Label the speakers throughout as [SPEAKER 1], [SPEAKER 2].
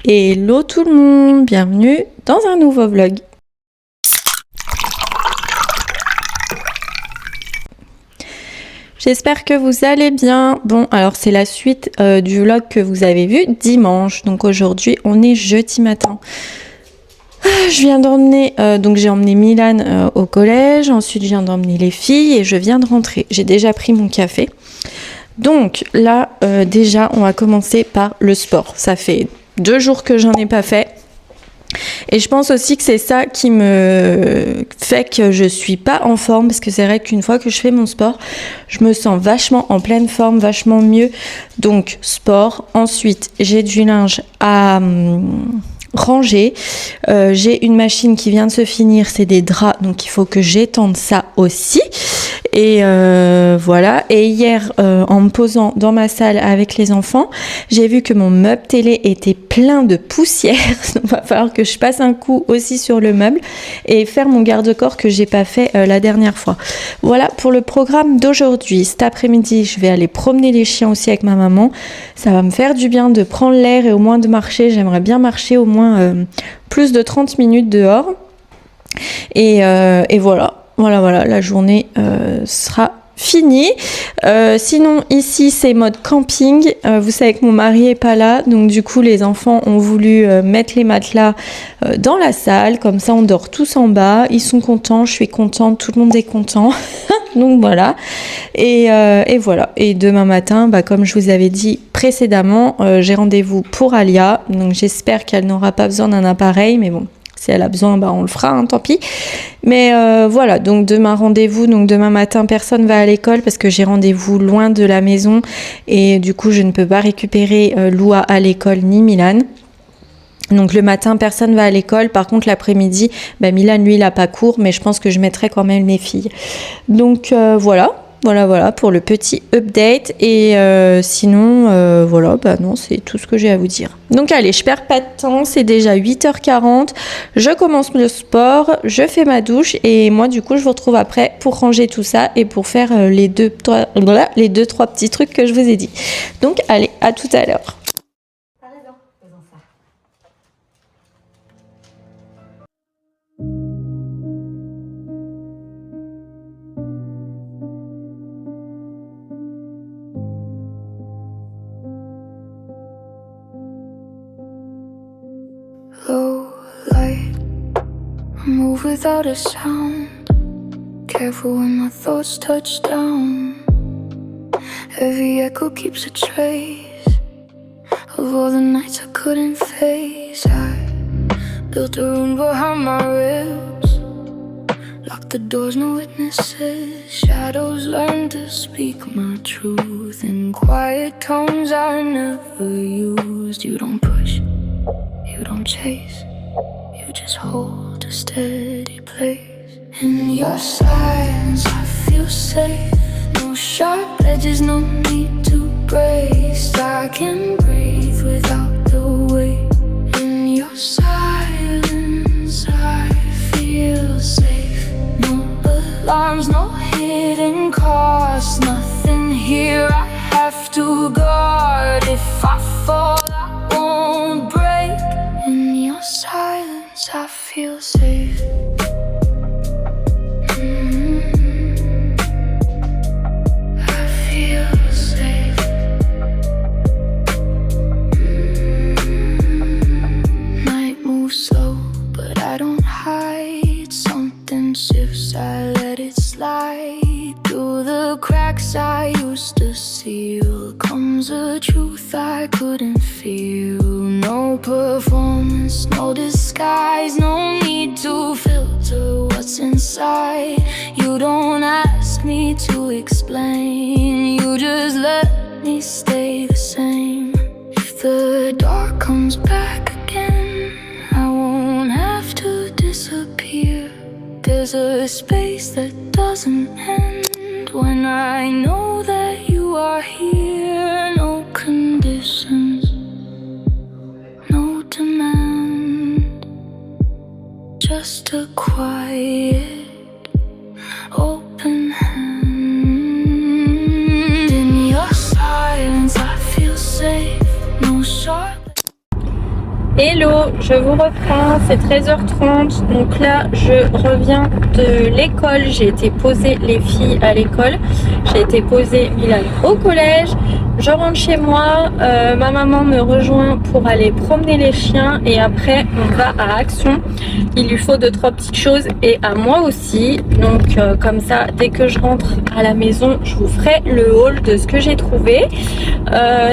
[SPEAKER 1] Hello tout le monde, bienvenue dans un nouveau vlog. J'espère que vous allez bien. Bon, alors c'est la suite du vlog que vous avez vu dimanche. Donc aujourd'hui, on est jeudi matin. Je viens d'emmener, donc j'ai emmené Milan au collège. Ensuite, je viens d'emmener les filles et je viens de rentrer. J'ai déjà pris mon café. Donc là, déjà, on va commencer par le sport. Ça fait 2 jours que j'en ai pas fait. Et je pense aussi que c'est ça qui me fait que je suis pas en forme, parce que c'est vrai qu'une fois que je fais mon sport, je me sens vachement en pleine forme, vachement mieux. Donc sport. Ensuite, j'ai du linge à ranger. J'ai une machine qui vient de se finir, c'est des draps, donc il faut que j'étende ça aussi. Et voilà. Et hier, en me posant dans ma salle avec les enfants, j'ai vu que mon meuble télé était plein de poussière. Donc, il va falloir que je passe un coup aussi sur le meuble et faire mon garde-corps que j'ai pas fait la dernière fois. Voilà pour le programme d'aujourd'hui. Cet après-midi, je vais aller promener les chiens aussi avec ma maman. Ça va me faire du bien de prendre l'air et au moins de marcher. J'aimerais bien marcher au moins plus de 30 minutes dehors. Et voilà. Voilà, la journée sera finie. Sinon, ici, c'est mode camping. Vous savez que mon mari est pas là, donc du coup, les enfants ont voulu mettre les matelas dans la salle. Comme ça, on dort tous en bas. Ils sont contents, je suis contente, tout le monde est content. Donc voilà. Et voilà. Et demain matin, comme je vous avais dit précédemment, j'ai rendez-vous pour Alia. Donc j'espère qu'elle n'aura pas besoin d'un appareil, mais bon. Si elle a besoin, on le fera, hein, tant pis. Mais voilà, donc demain rendez-vous. Donc demain matin, personne va à l'école parce que j'ai rendez-vous loin de la maison. Et du coup, je ne peux pas récupérer Loua à l'école ni Milan. Donc le matin, personne va à l'école. Par contre, l'après-midi, Milan, lui, il n'a pas cours. Mais je pense que je mettrai quand même mes filles. Donc voilà. Voilà pour le petit update. Et sinon, voilà, non, c'est tout ce que j'ai à vous dire. Donc allez, je perds pas de temps, c'est déjà 8h40. Je commence le sport, je fais ma douche et moi du coup, je vous retrouve après pour ranger tout ça et pour faire les deux, trois petits trucs que je vous ai dit. Donc allez, à tout à l'heure.
[SPEAKER 2] Low light, I move without a sound. Careful when my thoughts touch down. Every echo keeps a trace of all the nights I couldn't face. I built a room behind my ribs, locked the doors, no witnesses. Shadows learn to speak my truth in quiet tones I never used. You don't push, you don't chase, you just hold a steady place. In your silence I feel safe. No sharp edges, no need to brace. I can breathe without the weight. In your silence I feel safe. No alarms, no hidden cost. Nothing here I have to guard. If I fall I won't break. In your silence I feel safe. I feel safe. Night moves slow, but I don't hide. Something shifts, I let it slide. Through the cracks I used to seal comes a truth I couldn't feel. No performance, no disguise, no need to filter what's inside. You don't ask me to explain, you just let me stay the same. If the dark comes back again, I won't have to disappear. There's a space that doesn't end when I know that you are here. No conditions, no demand, just a quiet, open hand. In your silence I feel safe. No sharp.
[SPEAKER 1] Hello, je vous reprends, c'est 13h30, donc là je reviens de l'école, j'ai été poser les filles à l'école, j'ai été poser Milan au collège, je rentre chez moi, ma maman me rejoint pour aller promener les chiens et après on va à Action, il lui faut 2-3 petites choses et à moi aussi, donc comme ça dès que je rentre à la maison je vous ferai le haul de ce que j'ai trouvé,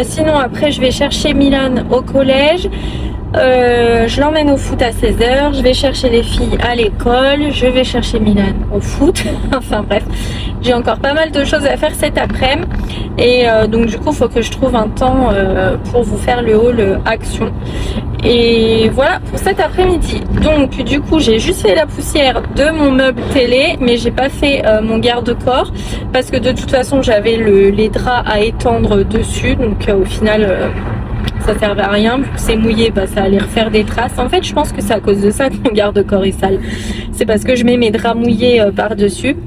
[SPEAKER 1] sinon après je vais chercher Milan au collège. Je l'emmène au foot à 16h, je vais chercher les filles à l'école, je vais chercher Milan au foot, enfin bref, j'ai encore pas mal de choses à faire cet après-midi et donc du coup il faut que je trouve un temps pour vous faire le haul Action et voilà pour cet après-midi. Donc du coup j'ai juste fait la poussière de mon meuble télé mais j'ai pas fait mon garde-corps parce que de toute façon j'avais les draps à étendre dessus donc au final ça servait à rien, vu que c'est mouillé, bah, ça allait refaire des traces. En fait, je pense que c'est à cause de ça que mon garde-corps est sale. C'est parce que je mets mes draps mouillés par-dessus.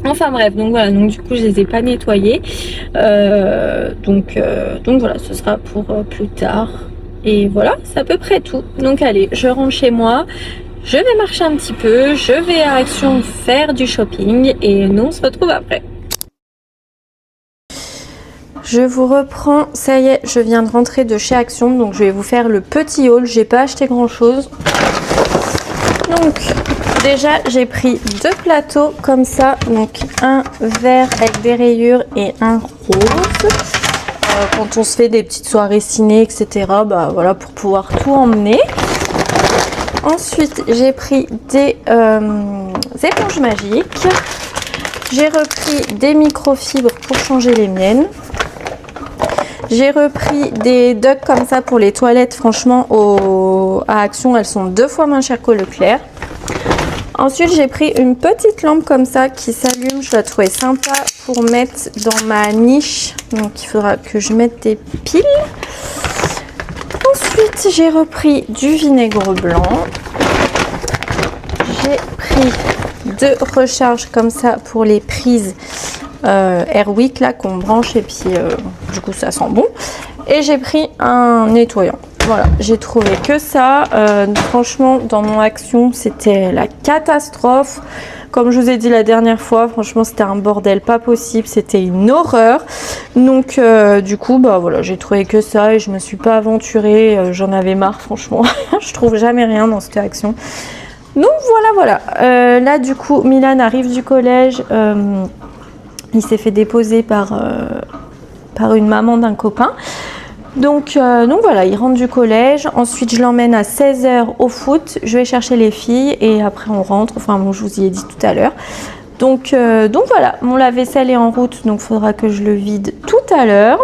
[SPEAKER 1] Enfin bref, donc voilà, donc du coup je les ai pas nettoyés. Donc voilà, ce sera pour plus tard. Et voilà, c'est à peu près tout. Donc allez, je rentre chez moi. Je vais marcher un petit peu, je vais à Action faire du shopping et nous on se retrouve après. Je vous reprends, ça y est, je viens de rentrer de chez Action, donc je vais vous faire le petit haul, j'ai pas acheté grand chose. Donc déjà j'ai pris 2 plateaux comme ça, donc un vert avec des rayures et un rose. Quand on se fait des petites soirées ciné, etc., bah voilà, pour pouvoir tout emmener. Ensuite j'ai pris des éponges magiques. J'ai repris des microfibres pour changer les miennes. J'ai repris des ducks comme ça pour les toilettes. Franchement, à Action, elles sont 2 fois moins chères qu'au Leclerc. Ensuite, j'ai pris une petite lampe comme ça qui s'allume. Je la trouvais sympa pour mettre dans ma niche. Donc, il faudra que je mette des piles. Ensuite, j'ai repris du vinaigre blanc. J'ai pris 2 recharges comme ça pour les prises Airwick là qu'on branche et puis du coup ça sent bon. Et j'ai pris un nettoyant. Voilà, j'ai trouvé que ça. Franchement, dans mon Action, c'était la catastrophe. Comme je vous ai dit la dernière fois, franchement, c'était un bordel pas possible. C'était une horreur. Donc, du coup, bah voilà, j'ai trouvé que ça et je me suis pas aventurée. J'en avais marre, franchement. Je trouve jamais rien dans cette Action. Donc voilà. Là, du coup, Milan arrive du collège. Il s'est fait déposer par une maman d'un copain. Donc voilà, il rentre du collège. Ensuite, je l'emmène à 16h au foot. Je vais chercher les filles et après on rentre. Enfin bon, je vous y ai dit tout à l'heure. Donc voilà, mon lave-vaisselle est en route. Donc il faudra que je le vide tout à l'heure.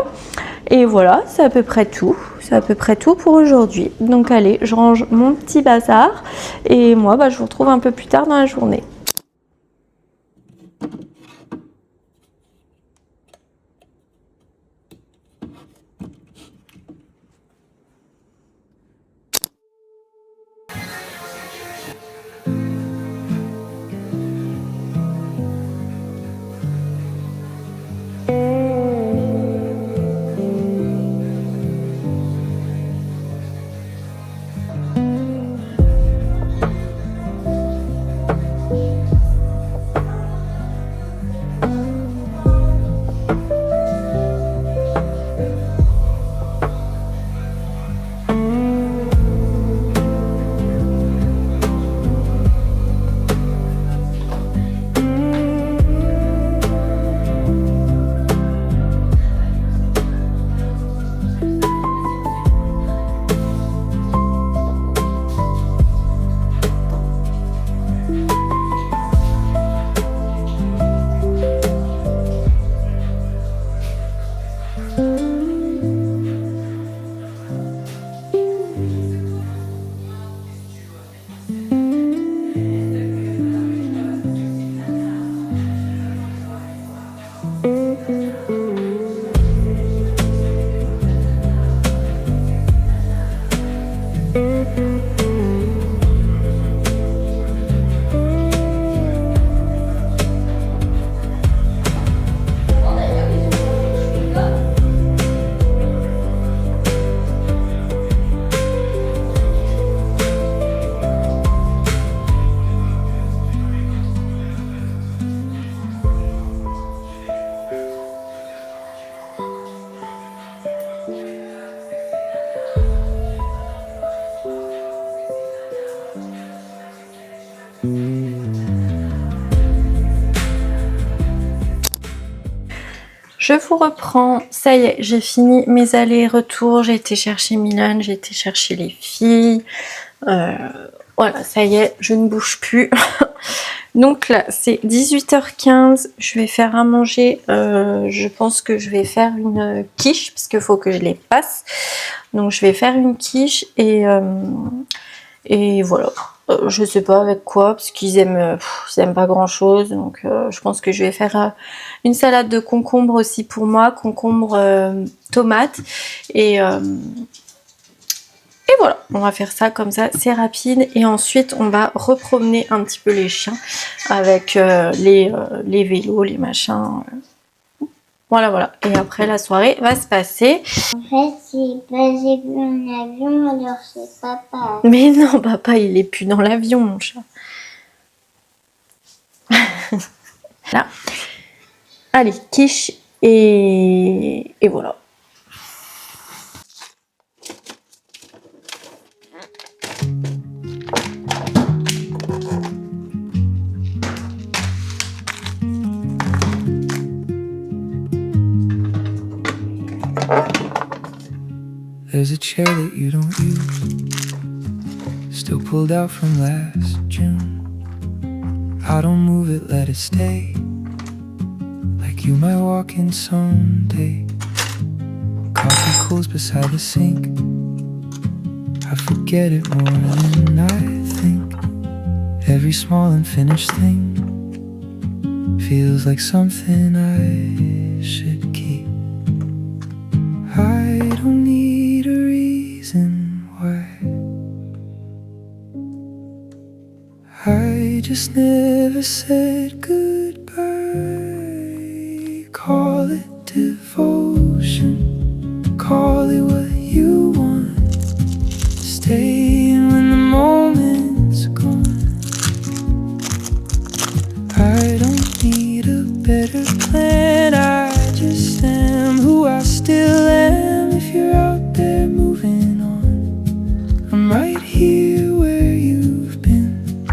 [SPEAKER 1] Et voilà, c'est à peu près tout. C'est à peu près tout pour aujourd'hui. Donc allez, je range mon petit bazar. Et moi, bah, je vous retrouve un peu plus tard dans la journée. Je vous reprends, ça y est, j'ai fini mes allers-retours, j'ai été chercher Milan, j'ai été chercher les filles. Voilà, ça y est, je ne bouge plus. Donc là, c'est 18h15, je vais faire à manger. Je pense que je vais faire une quiche, parce qu'il faut que je les passe. Donc je vais faire une quiche et voilà. Je sais pas avec quoi, parce qu'ils aiment pas grand chose. Donc je pense que je vais faire une salade de concombre aussi pour moi, concombre tomate. Et voilà, on va faire ça comme ça, c'est rapide. Et ensuite, on va repromener un petit peu les chiens avec les vélos, les machins. Voilà, voilà. Et après, la soirée va se passer.
[SPEAKER 3] En fait, j'ai vu un avion, alors c'est papa.
[SPEAKER 1] Mais non, papa, il est plus dans l'avion, mon chat. Là. Allez, quiche et voilà.
[SPEAKER 4] There's a chair that you don't use, still pulled out from last June. I don't move it, let it stay, like you might walk in someday. Coffee cools beside the sink, I forget it more than I think. Every small unfinished thing feels like something I should keep. I don't need a reason why, I just never said goodbye. Call it devotion, call it what you want. Staying when the moment's gone. I don't need a better plan, I just am who I still am. If you're out there moving on, I'm right here where you've been.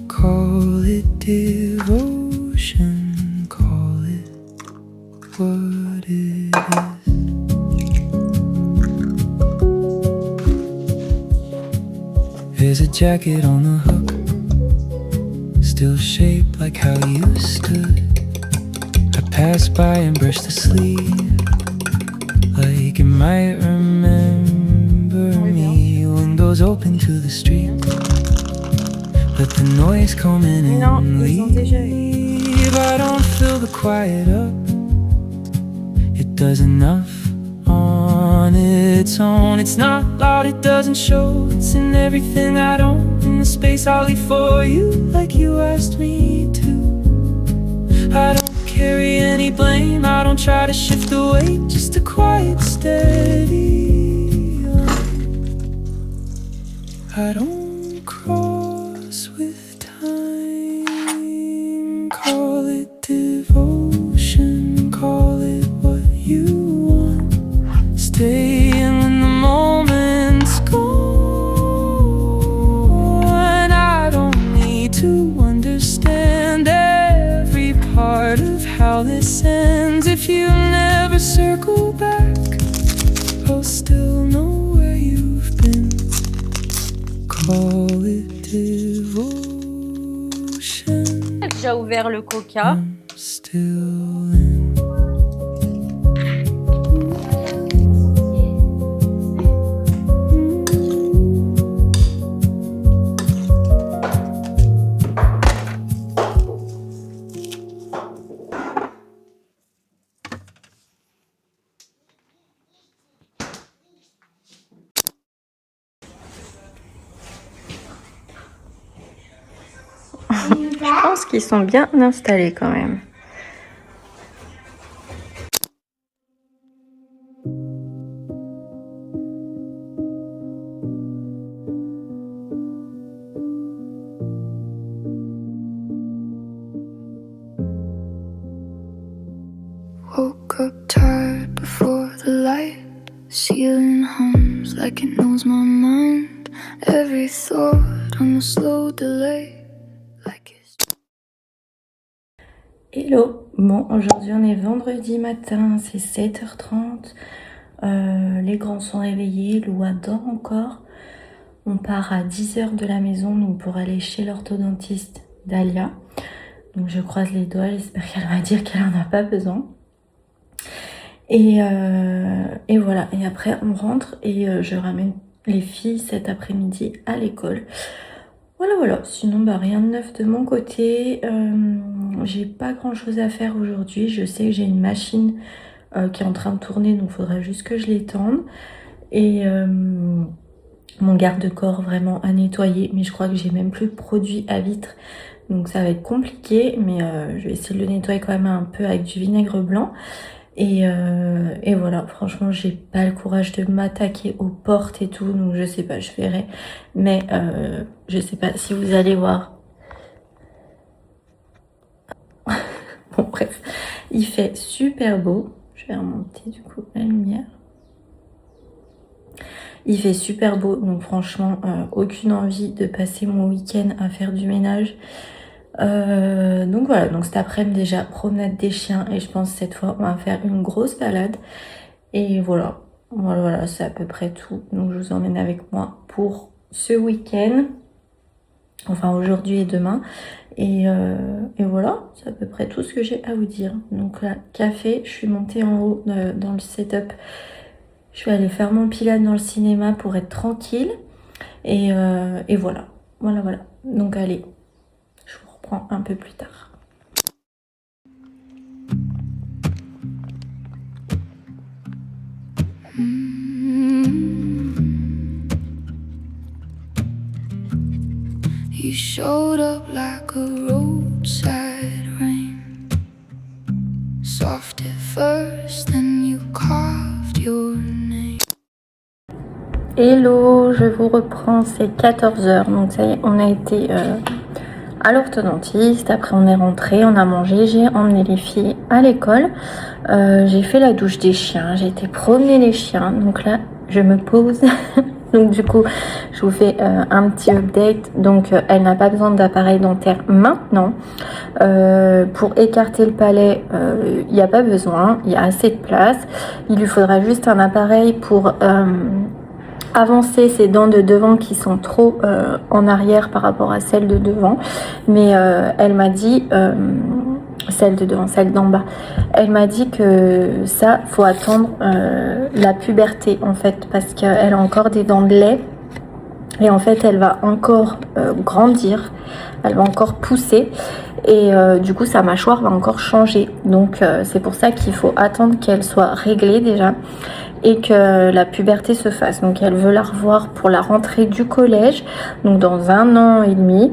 [SPEAKER 4] Call it devotion, call it what it is. There's a jacket on the hook, still shaped like how you stood. I pass by and brush the sleeve, like it might remember me. Windows open to the street, let the noise come in and leave. I don't fill the quiet up, it does enough on its own. It's not loud, it doesn't show, it's in everything I don't. In the space I'll leave for you, like you asked me to. I don't carry any blame, I don't try to shift the weight, just a quiet, steady line. I don't cross with time. Call it devotion, call it what you want. Staying when the moment's gone. I don't need to understand every part of how this ends. If you never circle back, I'll still know where you've been. Call it devotion.
[SPEAKER 1] J'ai ouvert le coca.
[SPEAKER 4] I'm still in.
[SPEAKER 1] Je pense qu'ils sont bien installés quand même.
[SPEAKER 2] Woke up tired before the light. Ceiling hums like it knows my mind. Every thought on a slow delay. Like it's...
[SPEAKER 1] Hello. Bon, aujourd'hui on est vendredi matin, c'est 7h30. Les grands sont réveillés, Loua dort encore. On part à 10h de la maison donc pour aller chez l'orthodontiste d'Alia. Donc je croise les doigts, j'espère qu'elle va dire qu'elle en a pas besoin. Et voilà, et après on rentre et je ramène les filles cet après-midi à l'école. Voilà, sinon rien de neuf de mon côté. J'ai pas grand chose à faire aujourd'hui. Je sais que j'ai une machine qui est en train de tourner, donc il faudra juste que je l'étende. Et mon garde-corps vraiment à nettoyer, mais je crois que j'ai même plus de produit à vitre, donc ça va être compliqué, mais je vais essayer de le nettoyer quand même un peu avec du vinaigre blanc. Et voilà, franchement j'ai pas le courage de m'attaquer aux portes et tout, donc je sais pas, je verrai, mais je sais pas si vous allez voir. Bon bref, il fait super beau, je vais remonter du coup la lumière. Il fait super beau, donc franchement aucune envie de passer mon week-end à faire du ménage. Donc voilà, donc cet après-midi déjà promenade des chiens et je pense que cette fois on va faire une grosse balade. Et voilà, c'est à peu près tout. Donc je vous emmène avec moi pour ce week-end, enfin aujourd'hui et demain. Et voilà, c'est à peu près tout ce que j'ai à vous dire. Donc là, café, je suis montée en haut dans le setup. Je vais aller faire mon pilates dans le cinéma pour être tranquille. Et voilà. Donc allez, je vous reprends un peu plus tard.
[SPEAKER 2] You showed up like a roadside rain, soft at first, then you carved your name.
[SPEAKER 1] Hello, je vous reprends, c'est 14h, donc ça y est, on a été à l'orthodontiste, après on est rentré, on a mangé, j'ai emmené les filles à l'école, j'ai fait la douche des chiens, j'ai été promener les chiens, donc là je me pose. Donc du coup, je vous fais un petit update. Donc elle n'a pas besoin d'appareil dentaire maintenant. Pour écarter le palais, il n'y a pas besoin, il y a assez de place. Il lui faudra juste un appareil pour avancer ses dents de devant qui sont trop en arrière par rapport à celles de devant. Mais elle m'a dit... celle de devant, celle d'en bas. Elle m'a dit que ça, faut attendre la puberté en fait, parce qu'elle a encore des dents de lait et en fait elle va encore grandir, elle va encore pousser et du coup sa mâchoire va encore changer. Donc c'est pour ça qu'il faut attendre qu'elle soit réglée déjà et que la puberté se fasse. Donc elle veut la revoir pour la rentrée du collège, donc dans 1 an et demi.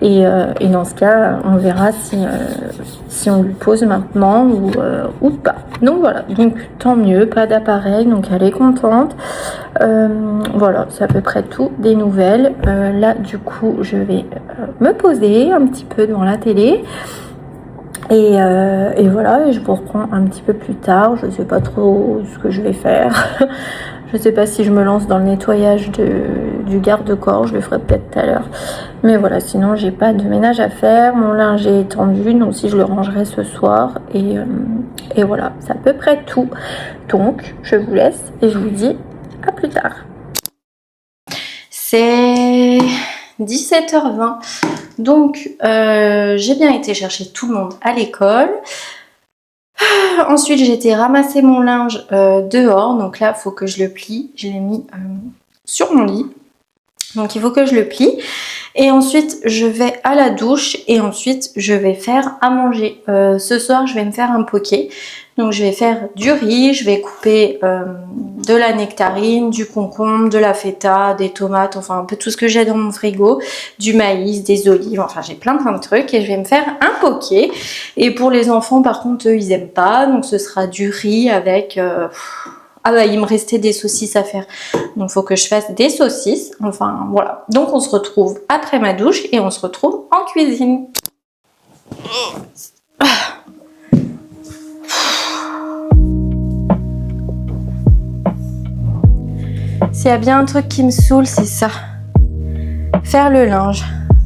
[SPEAKER 1] Et dans ce cas, on verra si on lui pose maintenant ou pas. Donc voilà, donc tant mieux, pas d'appareil, donc elle est contente. Voilà, c'est à peu près tout des nouvelles. Là, du coup, je vais me poser un petit peu devant la télé. Et voilà, et je vous reprends un petit peu plus tard. Je sais pas trop ce que je vais faire. Je sais pas si je me lance dans le nettoyage du garde-corps. Je le ferai peut-être tout à l'heure. Mais voilà, sinon j'ai pas de ménage à faire. Mon linge est étendu, donc si je le rangerai ce soir. Et voilà, c'est à peu près tout. Donc je vous laisse et je vous dis à plus tard. C'est 17h20. Donc j'ai bien été chercher tout le monde à l'école. Ensuite j'ai été ramasser mon linge dehors. Donc là il faut que je le plie. Je l'ai mis sur mon lit. Donc il faut que je le plie. Et ensuite je vais à la douche. Et ensuite je vais faire à manger. Ce soir je vais me faire un poké. Donc je vais faire du riz, je vais couper de la nectarine, du concombre, de la feta, des tomates, enfin un peu tout ce que j'ai dans mon frigo, du maïs, des olives, enfin j'ai plein de trucs et je vais me faire un poké. Et pour les enfants par contre eux ils aiment pas, donc ce sera du riz avec... Ah bah il me restait des saucisses à faire, donc faut que je fasse des saucisses, enfin voilà. Donc on se retrouve après ma douche et on se retrouve en cuisine. S'il y a bien un truc qui me saoule, c'est ça. Faire le linge.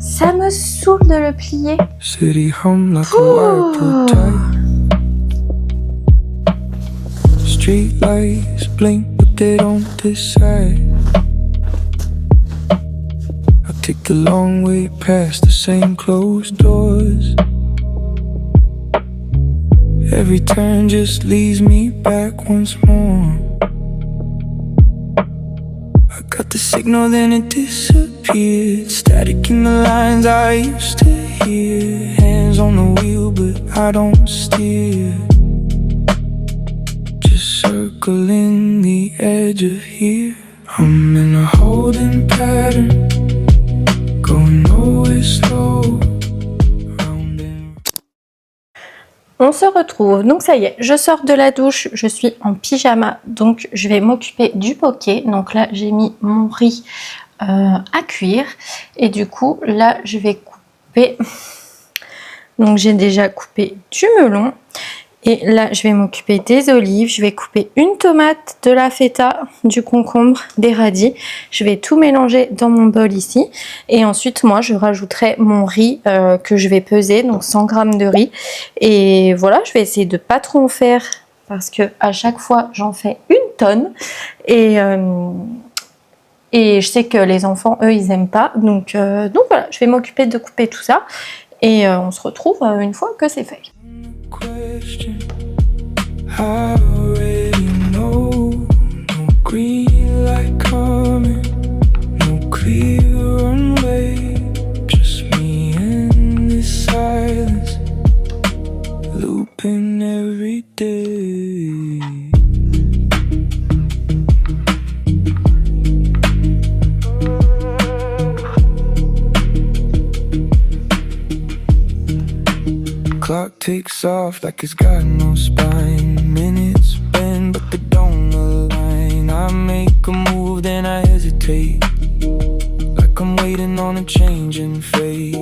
[SPEAKER 1] Ça me saoule de le plier.
[SPEAKER 4] City hum like a wire pulled tight. Street lights blink but they don't decide. I take the long way past the same closed doors. Every turn just leads me back once more. I got the signal, then it disappeared. Static in the lines I used to hear. Hands on the wheel, but I don't steer. Just circling the edge of here. I'm in a holding pattern, going nowhere slow.
[SPEAKER 1] On se retrouve, donc ça y est, je sors de la douche, je suis en pyjama, donc je vais m'occuper du poké. Donc là j'ai mis mon riz à cuire et du coup là je vais couper, donc j'ai déjà coupé du melon et là je vais m'occuper des olives, je vais couper une tomate, de la feta, du concombre, des radis, je vais tout mélanger dans mon bol ici et ensuite moi je rajouterai mon riz que je vais peser, donc 100 g de riz et voilà, je vais essayer de pas trop en faire parce que à chaque fois j'en fais une tonne et je sais que les enfants eux ils aiment pas, donc voilà, je vais m'occuper de couper tout ça et on se retrouve une fois que c'est fait.
[SPEAKER 4] Question, I already know. No green light coming, no clear runway. Just me and this silence, looping every day. Clock ticks off like it's got no spine. Minutes bend but they don't align. I make a move then I hesitate, like I'm waiting on a change in fate.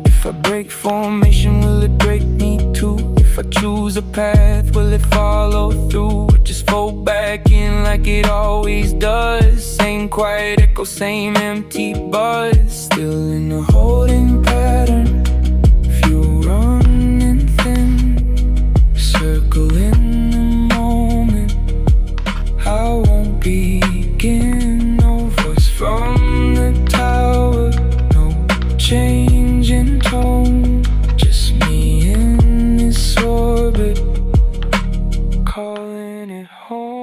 [SPEAKER 4] If I break formation, will it break me too? If I choose a path, will it follow through? Or just fold back in like it always does? Same quiet echo, same empty buzz. Still in a holding pattern, fuel running thin. Circle in the moment, I won't begin. No voice from the tower, no change in tone. Just me in this orbit, calling it home.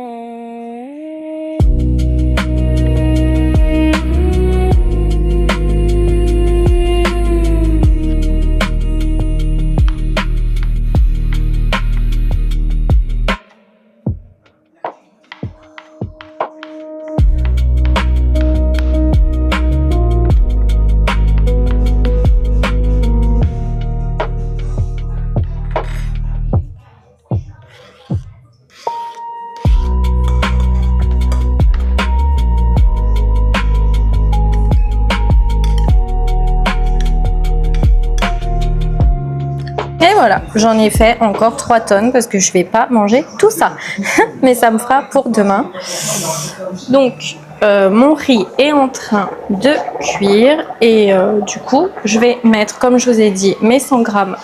[SPEAKER 1] Et voilà, j'en ai fait encore 3 tonnes parce que je vais pas manger tout ça. Mais ça me fera pour demain. Donc, mon riz est en train de cuire. Et du coup, je vais mettre, comme je vous ai dit, mes 100 grammes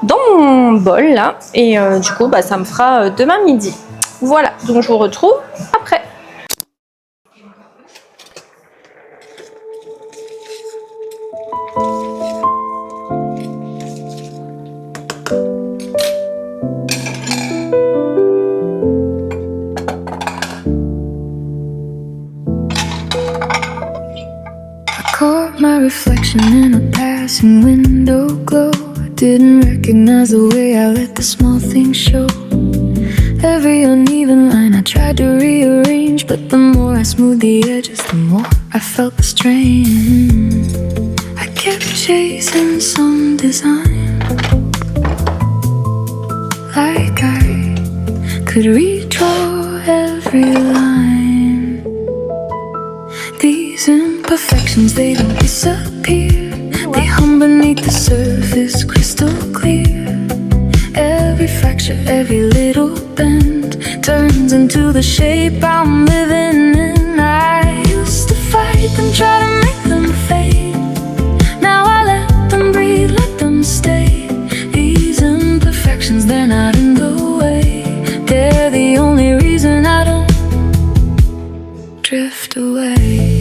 [SPEAKER 1] dans mon bol là. Et du coup, ça me fera demain midi. Voilà, donc je vous retrouve après.
[SPEAKER 2] Caught my reflection in a passing window glow. I didn't recognize the way I let the small things show. Every uneven line I tried to rearrange, but the more I smoothed the edges, the more I felt the strain. I kept chasing some design, like I could redraw every line. These imperfections, they don't disappear. They hum beneath the surface, crystal clear. Every fracture, every little bend turns into the shape I'm living in. I used to fight them, try to make them fade. Now away.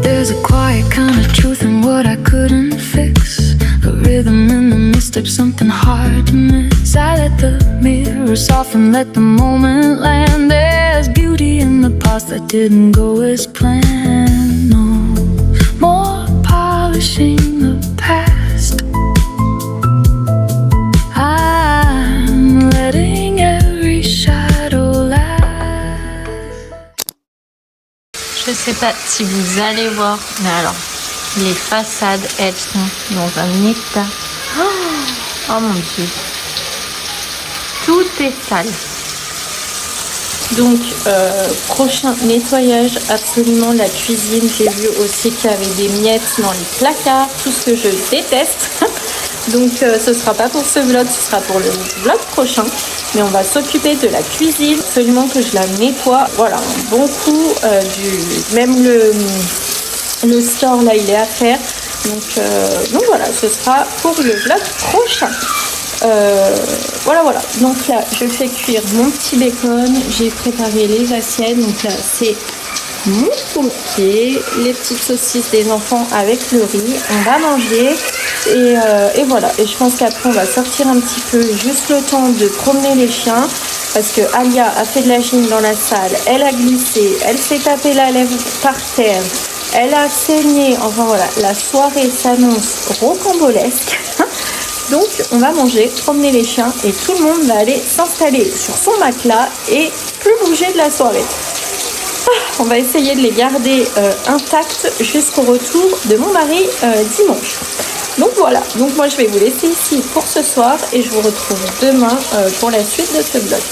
[SPEAKER 2] There's a quiet kind of truth in what I couldn't fix. A rhythm in the midst of something hard to miss. I let the mirror soften, let the moment land. There's beauty in the past that didn't go as planned. No more polishing the past. I'm letting every shadow last.
[SPEAKER 1] Je sais pas si vous allez voir, mais alors, les façades, elles sont dans un état. Oh mon Dieu. Tout est sale. Donc, prochain nettoyage, absolument la cuisine. J'ai vu aussi qu'il y avait des miettes dans les placards, tout ce que je déteste. Donc, ce sera pas pour ce vlog, ce sera pour le vlog prochain. Mais on va s'occuper de la cuisine, absolument que je la nettoie. Voilà, un bon coup même le store là, il est à faire. Donc voilà, ce sera pour le vlog prochain. Voilà. Donc là, je fais cuire mon petit bacon. J'ai préparé les assiettes. Donc là, c'est mon pompier, les petites saucisses des enfants avec le riz. On va manger et voilà. Et je pense qu'après, on va sortir un petit peu, juste le temps de promener les chiens. Parce que Alia a fait de la gym dans la salle. Elle a glissé. Elle s'est tapé la lèvre par terre. Elle a saigné. Enfin voilà, la soirée s'annonce rocambolesque. Donc on va manger, promener les chiens et tout le monde va aller s'installer sur son matelas et plus bouger de la soirée. On va essayer de les garder intacts jusqu'au retour de mon mari dimanche. Donc voilà, donc moi je vais vous laisser ici pour ce soir et je vous retrouve demain pour la suite de ce vlog.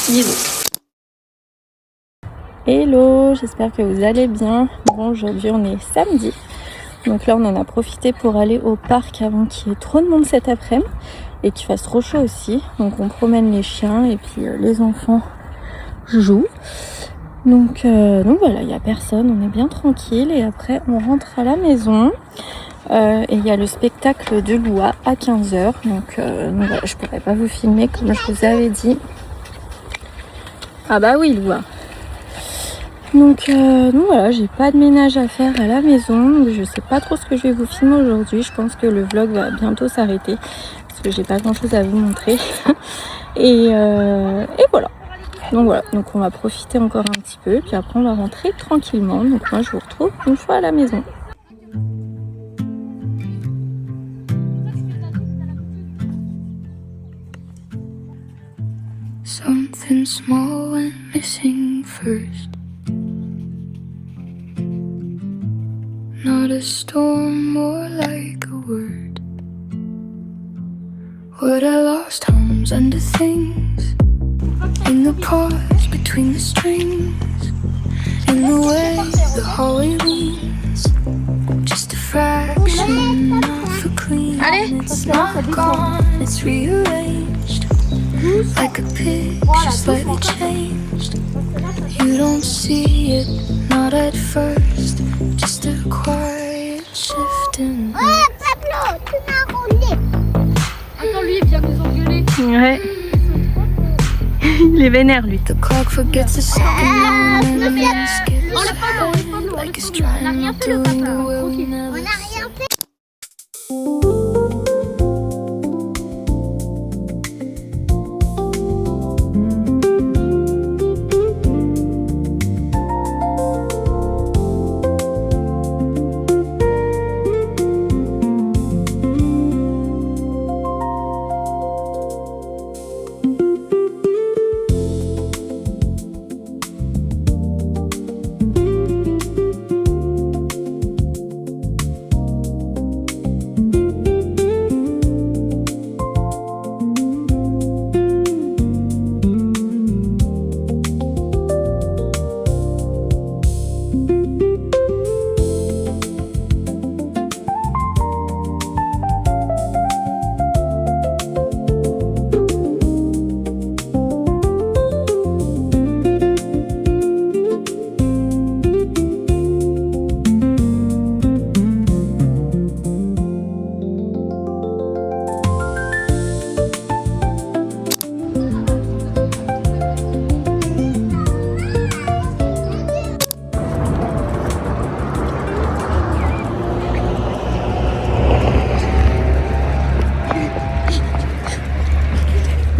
[SPEAKER 1] Bisous. Hello, j'espère que vous allez bien. Bon, aujourd'hui on est samedi. Donc là on en a profité pour aller au parc avant qu'il y ait trop de monde cet après-midi et qu'il fasse trop chaud aussi. Donc on promène les chiens et puis les enfants jouent. Donc voilà, il n'y a personne, on est bien tranquille et après on rentre à la maison. Et il y a le spectacle de Loua à 15h. Donc voilà, je pourrais pas vous filmer comme je vous avais dit. Ah bah oui, Loua. Donc voilà, j'ai pas de ménage à faire à la maison. Je sais pas trop ce que je vais vous filmer aujourd'hui. Je pense que le vlog va bientôt s'arrêter parce que j'ai pas grand chose à vous montrer. et voilà. Donc on va profiter encore un petit peu. Puis après on va rentrer tranquillement. Donc moi je vous retrouve une fois à la maison.
[SPEAKER 2] Something small went missing first. Not a storm, more like a word. Word I lost homes under things. In the pause between the strings. In the way the hallway leans. Just a fraction of a clean. It's not gone, it's rearranged. Like a picture slightly changed. You don't see it, not at first. Just a quiet shift in.
[SPEAKER 3] Oh, Pablo, tu m'as roulé.
[SPEAKER 5] Attends, lui, il vient nous engueuler.
[SPEAKER 1] Ouais. Il est vénère lui.
[SPEAKER 2] The clock forgets the second and the minute skips
[SPEAKER 5] On l'a
[SPEAKER 2] like it's
[SPEAKER 5] on a rien
[SPEAKER 2] trying
[SPEAKER 5] fait le
[SPEAKER 2] to
[SPEAKER 5] papa.
[SPEAKER 2] linger where we
[SPEAKER 5] Tranquille.
[SPEAKER 2] never
[SPEAKER 3] On n'a rien fait.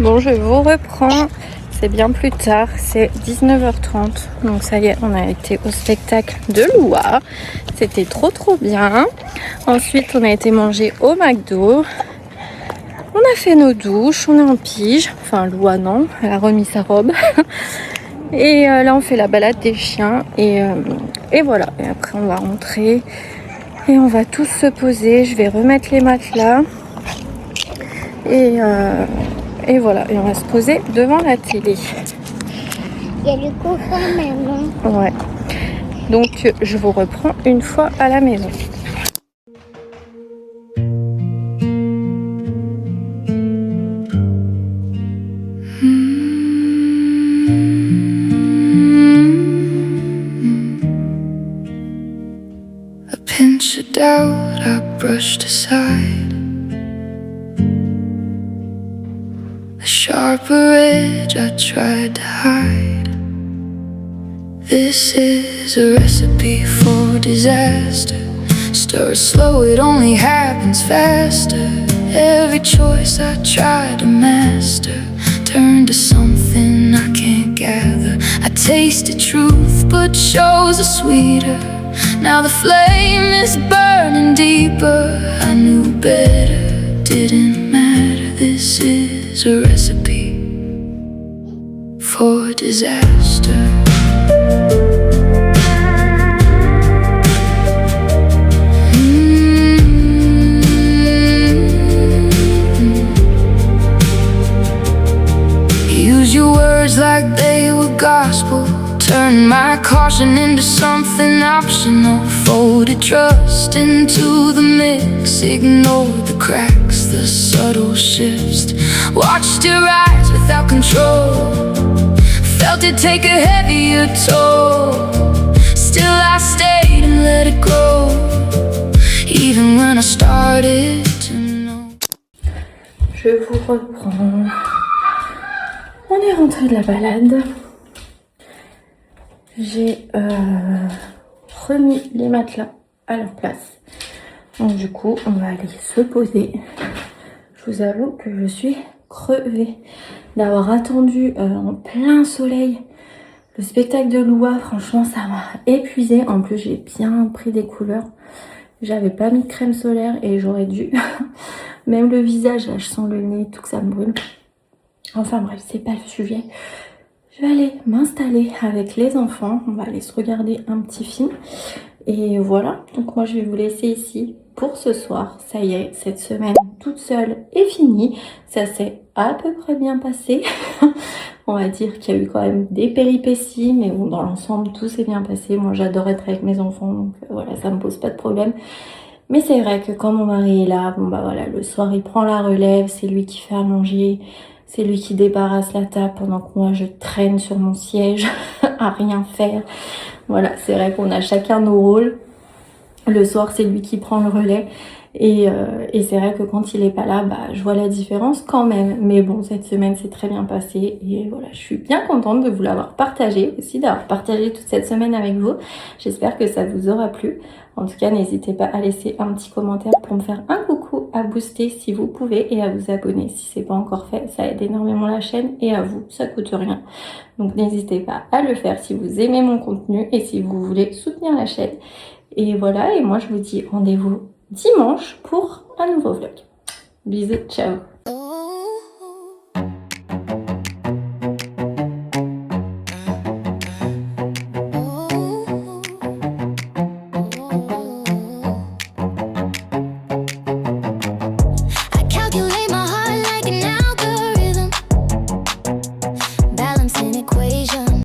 [SPEAKER 1] Bon, je vous reprends. C'est bien plus tard, c'est 19h30. Donc ça y est, on a été au spectacle de Loua. C'était trop bien. Ensuite, on a été manger au McDo. On a fait nos douches, on est en pige. Enfin, Loua non, elle a remis sa robe. Et là, on fait la balade des chiens. Et voilà. Et après, on va rentrer. Et on va tous se poser. Je vais remettre les matelas. Et voilà, et on va se poser devant la télé.
[SPEAKER 3] Il y a le copain maman.
[SPEAKER 1] Ouais. Donc je vous reprends une fois à la maison.
[SPEAKER 2] A pinch of doubt I brushed aside. A sharper edge I tried to hide. This is a recipe for disaster. Stir it slow, it only happens faster. Every choice I try to master turned to something I can't gather. I tasted truth, but shows are sweeter. Now the flame is burning deeper. I knew better, didn't matter. This is a recipe for disaster. Use your words like they were gospel. Turn my caution into something optional. Folded trust into the mix. Ignored the cracks, the subtle shifts. Watched it rise without control. Felt it take a heavier toll. Still I stayed and let it grow. Even when I started to know.
[SPEAKER 1] Je vous reprends. On est rentré de la balade. J'ai remis les matelas à leur place. Donc du coup, on va aller se poser. Je vous avoue que je suis crevée d'avoir attendu en plein soleil le spectacle de Loua. Franchement, ça m'a épuisée. En plus, j'ai bien pris des couleurs. J'avais pas mis de crème solaire et j'aurais dû. Même le visage, là, je sens le nez, tout que ça me brûle. Enfin bref, c'est pas le sujet. Je vais aller m'installer avec les enfants. On va aller se regarder un petit film. Et voilà, donc moi je vais vous laisser ici pour ce soir. Ça y est, cette semaine toute seule est finie. Ça s'est à peu près bien passé. On va dire qu'il y a eu quand même des péripéties, mais bon, dans l'ensemble, tout s'est bien passé. Moi, j'adore être avec mes enfants, donc voilà, ça me pose pas de problème. Mais c'est vrai que quand mon mari est là, bon bah voilà, le soir, il prend la relève, c'est lui qui fait à manger, c'est lui qui débarrasse la table pendant que moi, je traîne sur mon siège à rien faire. Voilà, c'est vrai qu'on a chacun nos rôles. Le soir, c'est lui qui prend le relais. Et c'est vrai que quand il est pas là, bah, je vois la différence quand même. Mais bon, cette semaine s'est très bien passée. Et voilà, je suis bien contente de vous l'avoir partagé aussi, d'avoir partagé toute cette semaine avec vous. J'espère que ça vous aura plu. En tout cas, n'hésitez pas à laisser un petit commentaire pour me faire un coucou, à booster si vous pouvez et à vous abonner si c'est pas encore fait. Ça aide énormément la chaîne et à vous, ça coûte rien. Donc n'hésitez pas à le faire si vous aimez mon contenu et si vous voulez soutenir la chaîne. Et voilà, et moi je vous dis rendez-vous dimanche pour un nouveau vlog. Bisous, ciao.
[SPEAKER 2] I calculate my heart like an algorithm, balancing equations.